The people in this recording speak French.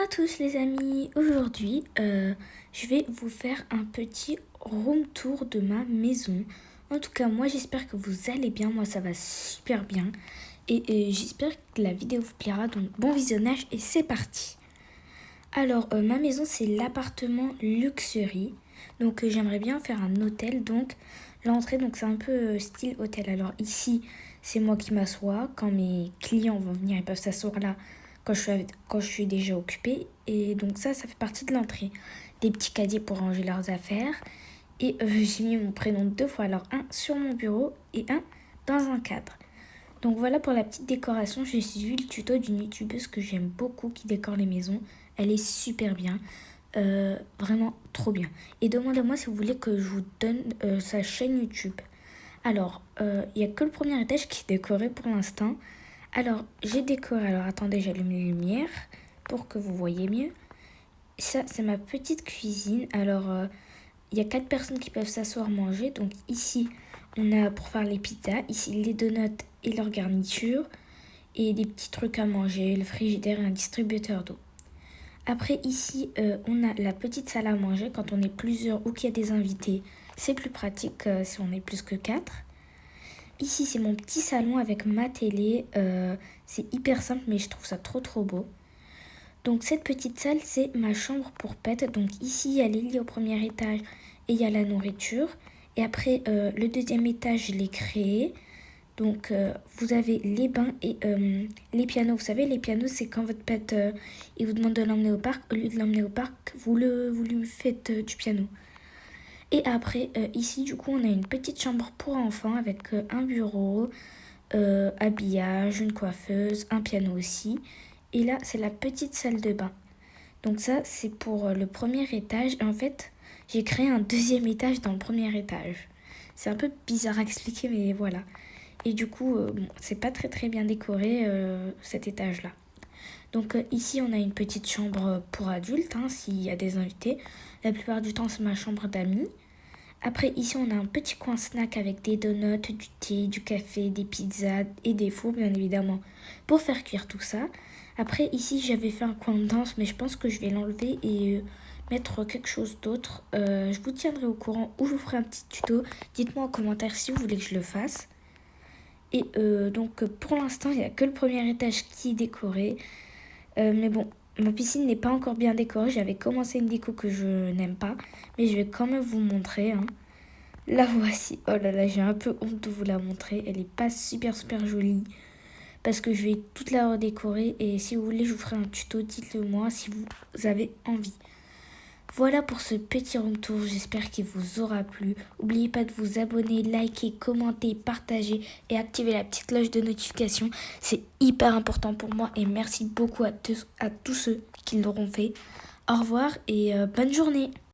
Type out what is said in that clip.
à tous les amis, aujourd'hui je vais vous faire un petit room tour de ma maison. En tout cas moi j'espère que vous allez bien, moi ça va super bien et j'espère que la vidéo vous plaira, donc bon visionnage et c'est parti. Alors ma maison c'est l'appartement Luxury, donc j'aimerais bien faire un hôtel, donc l'entrée donc c'est un peu style hôtel. Alors ici c'est moi qui m'assois, quand mes clients vont venir ils peuvent s'asseoir là quand je suis déjà occupée. Et donc ça fait partie de l'entrée. Des petits casiers pour ranger leurs affaires. Et j'ai mis mon prénom 2 fois, alors un sur mon bureau et un dans un cadre. Donc voilà pour la petite décoration. J'ai suivi le tuto d'une youtubeuse que j'aime beaucoup qui décore les maisons. Elle est super bien. Vraiment trop bien. Et demandez-moi si vous voulez que je vous donne sa chaîne YouTube. Alors, il n'y a que le premier étage qui est décoré pour l'instant. Alors, j'ai décoré. Alors, attendez, j'allume les lumières pour que vous voyez mieux. Ça, c'est ma petite cuisine. Alors, il y a 4 personnes qui peuvent s'asseoir manger. Donc, ici, on a pour faire les pizzas. Ici, les donuts et leurs garnitures. Et des petits trucs à manger, le frigidaire et un distributeur d'eau. Après, ici, on a la petite salle à manger. Quand on est plusieurs ou qu'il y a des invités, c'est plus pratique si on est plus que 4. Ici, c'est mon petit salon avec ma télé. C'est hyper simple, mais je trouve ça trop beau. Donc, cette petite salle, c'est ma chambre pour pet. Donc, ici, il y a les lits au premier étage et il y a la nourriture. Et après, le deuxième étage, je l'ai créé. Donc, vous avez les bains et les pianos. Vous savez, les pianos, c'est quand votre pet, il vous demande de l'emmener au parc. Au lieu de l'emmener au parc, vous lui faites du piano. Et après, ici, du coup, on a une petite chambre pour enfants avec un bureau, habillage, une coiffeuse, un piano aussi. Et là, c'est la petite salle de bain. Donc ça, c'est pour le premier étage. Et en fait, j'ai créé un deuxième étage dans le premier étage. C'est un peu bizarre à expliquer, mais voilà. Et du coup, bon, c'est pas très bien décoré, cet étage-là. Donc ici, on a une petite chambre pour adultes, hein, s'il y a des invités. La plupart du temps, c'est ma chambre d'amis. Après, ici, on a un petit coin snack avec des donuts, du thé, du café, des pizzas et des fours, bien évidemment, pour faire cuire tout ça. Après, ici, j'avais fait un coin de danse, mais je pense que je vais l'enlever et mettre quelque chose d'autre. Je vous tiendrai au courant ou je vous ferai un petit tuto. Dites-moi en commentaire si vous voulez que je le fasse. Et donc, pour l'instant, il n'y a que le premier étage qui est décoré. Mais bon, ma piscine n'est pas encore bien décorée. J'avais commencé une déco que je n'aime pas, mais je vais quand même vous montrer, hein. La voici. Oh là là, j'ai un peu honte de vous la montrer. Elle n'est pas super jolie parce que je vais toute la redécorer. Et si vous voulez, je vous ferai un tuto. Dites-le moi si vous avez envie. Voilà pour ce petit room tour, j'espère qu'il vous aura plu. N'oubliez pas de vous abonner, liker, commenter, partager et activer la petite cloche de notification. C'est hyper important pour moi et merci beaucoup à tous ceux qui l'auront fait. Au revoir et bonne journée.